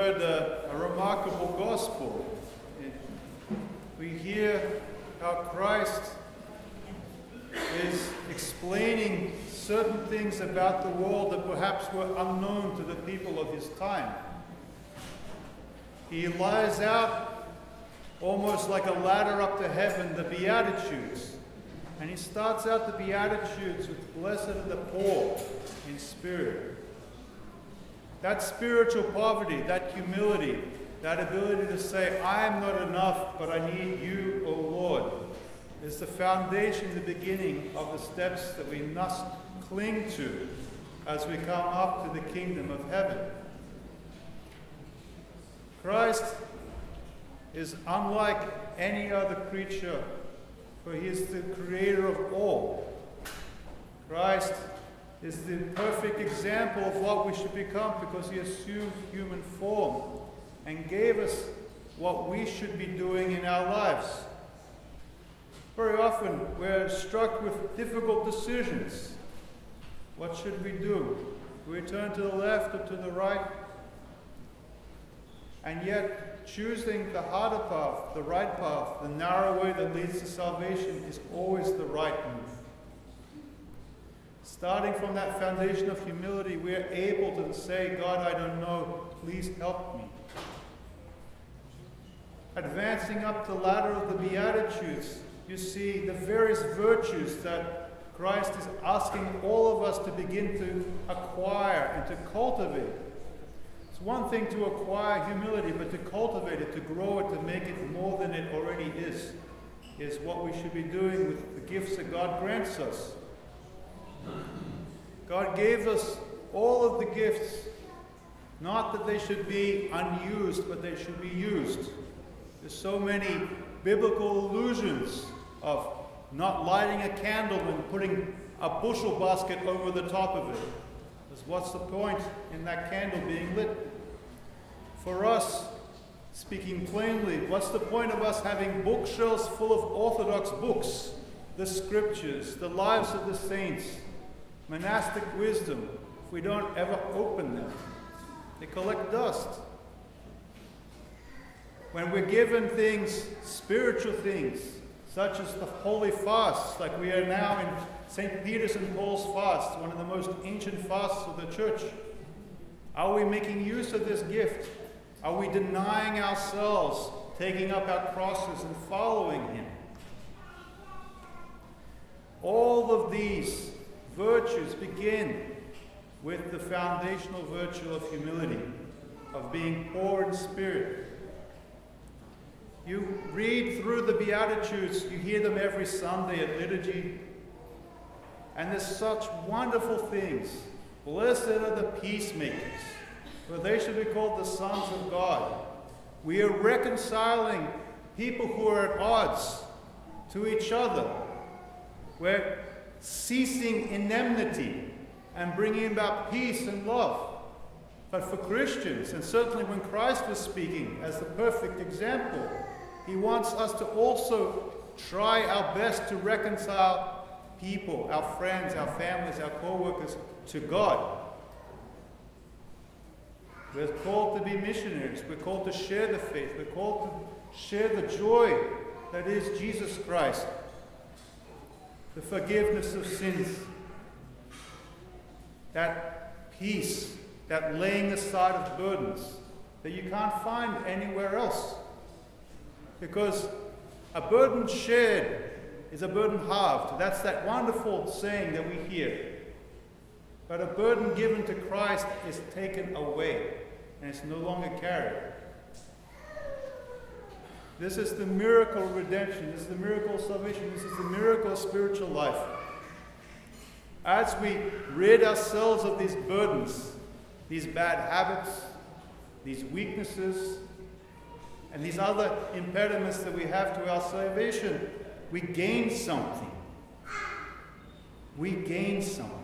heard a remarkable gospel. We hear how Christ is explaining certain things about the world that perhaps were unknown to the people of his time. He lies out almost like a ladder up to heaven, the Beatitudes. And he starts out the Beatitudes with blessed are the poor in spirit. That spiritual poverty, that humility, that ability to say, I am not enough, but I need you, O Lord, is the foundation, the beginning of the steps that we must cling to as we come up to the kingdom of heaven. Christ is unlike any other creature, for he is the creator of all. Christ is the perfect example of what we should become because he assumed human form and gave us what we should be doing in our lives. Very often we're struck with difficult decisions. What should we do? Do we turn to the left or to the right? And yet, choosing the harder path, the right path, the narrow way that leads to salvation is always the right move. Starting from that foundation of humility, we are able to say, God, I don't know, please help me. Advancing up the ladder of the Beatitudes, you see the various virtues that Christ is asking all of us to begin to acquire and to cultivate. It's one thing to acquire humility, but to cultivate it, to grow it, to make it more than it already is what we should be doing with the gifts that God grants us. God gave us all of the gifts, not that they should be unused, but they should be used. There's so many biblical allusions of not lighting a candle and putting a bushel basket over the top of it. Because what's the point in that candle being lit? For us, speaking plainly, what's the point of us having bookshelves full of Orthodox books, the scriptures, the lives of the saints, monastic wisdom, if we don't ever open them? They collect dust. When we're given things, spiritual things, such as the holy fasts, like we are now in St. Peter's and Paul's fast, one of the most ancient fasts of the church, are we making use of this gift? Are we denying ourselves, taking up our crosses and following him? All of these virtues begin with the foundational virtue of humility, of being poor in spirit. You read through the Beatitudes, you hear them every Sunday at liturgy, and there's such wonderful things. Blessed are the peacemakers, for they shall be called the sons of God. We are reconciling people who are at odds to each other. We're ceasing enmity and bringing about peace and love. But for Christians, and certainly when Christ was speaking as the perfect example, he wants us to also try our best to reconcile people, our friends, our families, our co-workers, to God. We're called to be missionaries. We're called to share the faith. We're called to share the joy that is Jesus Christ, the forgiveness of sins, that peace, that laying aside of burdens that you can't find anywhere else. Because a burden shared is a burden halved. That's that wonderful saying that we hear. But a burden given to Christ is taken away, and it's no longer carried. This is the miracle of redemption. This is the miracle of salvation. This is the miracle of spiritual life. As we rid ourselves of these burdens, these bad habits, these weaknesses, and these other impediments that we have to our salvation, we gain something. We gain something.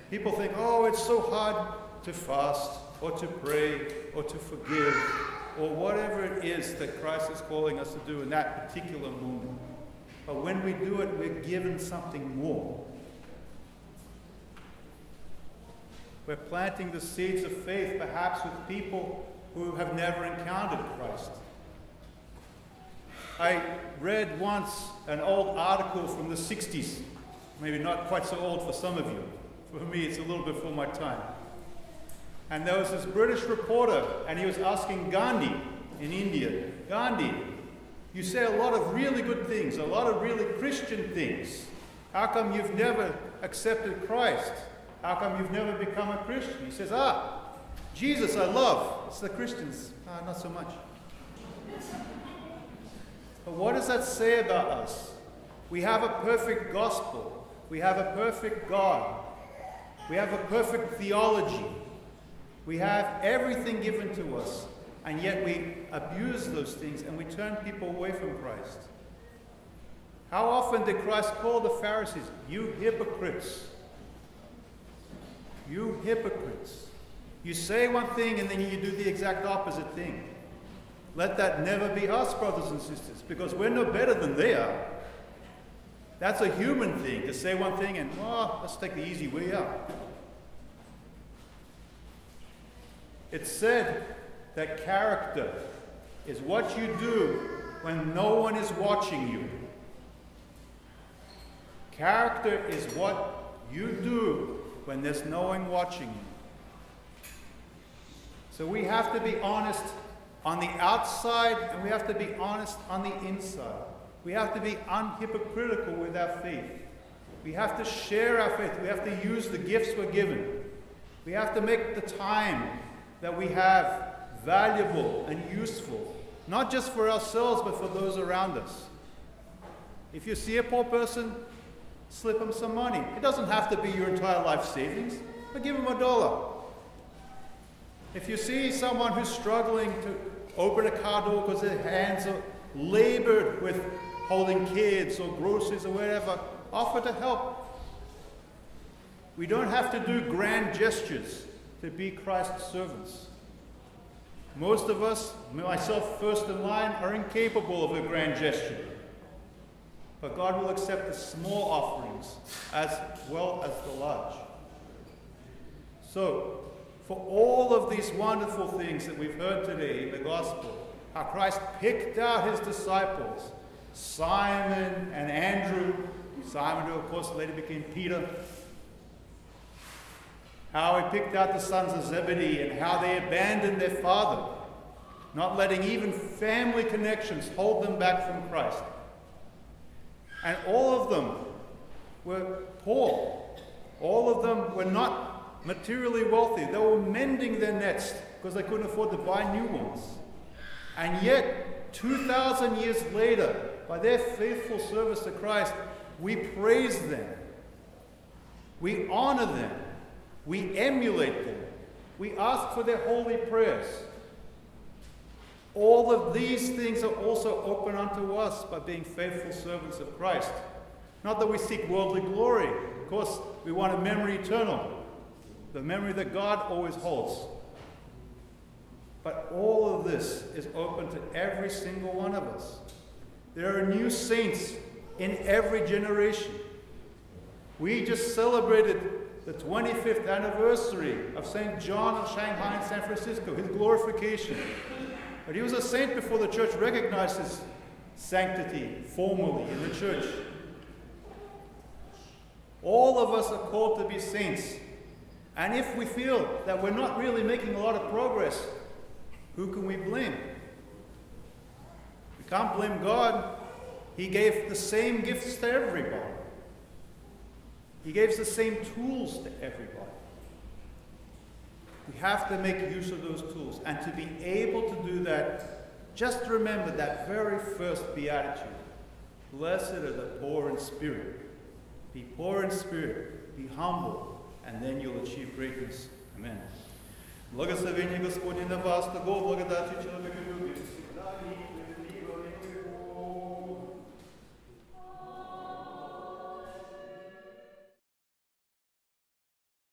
People think, oh, it's so hard to fast, or to pray, or to forgive, or whatever it is that Christ is calling us to do in that particular moment. But when we do it, we're given something more. We're planting the seeds of faith, perhaps with people who have never encountered Christ. I read once an old article from the 60s, maybe not quite so old for some of you. For me, it's a little before my time. And there was this British reporter, and he was asking Gandhi in India, Gandhi, you say a lot of really good things, a lot of really Christian things. How come you've never accepted Christ? How come you've never become a Christian? He says, Jesus I love. It's the Christians, not so much. But what does that say about us? We have a perfect gospel. We have a perfect God. We have a perfect theology. We have everything given to us, and yet we abuse those things and we turn people away from Christ. How often did Christ call the Pharisees, you hypocrites? You hypocrites. You say one thing and then you do the exact opposite thing. Let that never be us, brothers and sisters, because we're no better than they are. That's a human thing, to say one thing and, let's take the easy way out. It's said that character is what you do when no one is watching you. Character is what you do when there's no one watching you. So we have to be honest on the outside, and we have to be honest on the inside. We have to be unhypocritical with our faith. We have to share our faith. We have to use the gifts we're given. We have to make the time that we have valuable and useful, not just for ourselves, but for those around us. If you see a poor person, slip them some money. It doesn't have to be your entire life savings, but give them $1. If you see someone who's struggling to open a car door because their hands are labored with holding kids or groceries or whatever, offer to help. We don't have to do grand gestures to be Christ's servants. Most of us, myself first in line, are incapable of a grand gesture. But God will accept the small offerings as well as the large. So, for all of these wonderful things that we've heard today in the gospel, how Christ picked out his disciples, Simon and Andrew, Simon who of course later became Peter, how he picked out the sons of Zebedee and how they abandoned their father, not letting even family connections hold them back from Christ. And all of them were poor. All of them were not materially wealthy. They were mending their nets because they couldn't afford to buy new ones. And yet, 2,000 years later, by their faithful service to Christ, we praise them. We honor them. We emulate them. We ask for their holy prayers. All of these things are also open unto us by being faithful servants of Christ. Not that we seek worldly glory. Of course, we want a memory eternal, the memory that God always holds. But all of this is open to every single one of us. There are new saints in every generation. We just celebrated the 25th anniversary of St. John of Shanghai and San Francisco, his glorification. But he was a saint before the church recognized his sanctity formally in the church. All of us are called to be saints. And if we feel that we're not really making a lot of progress, who can we blame? We can't blame God. He gave the same gifts to everybody. He gave the same tools to everybody. We have to make use of those tools. And to be able to do that, just remember that very first beatitude. Blessed are the poor in spirit. Be poor in spirit. Be humble. And then you'll achieve greatness. Amen. Благословение Господне на вас, того благодати человека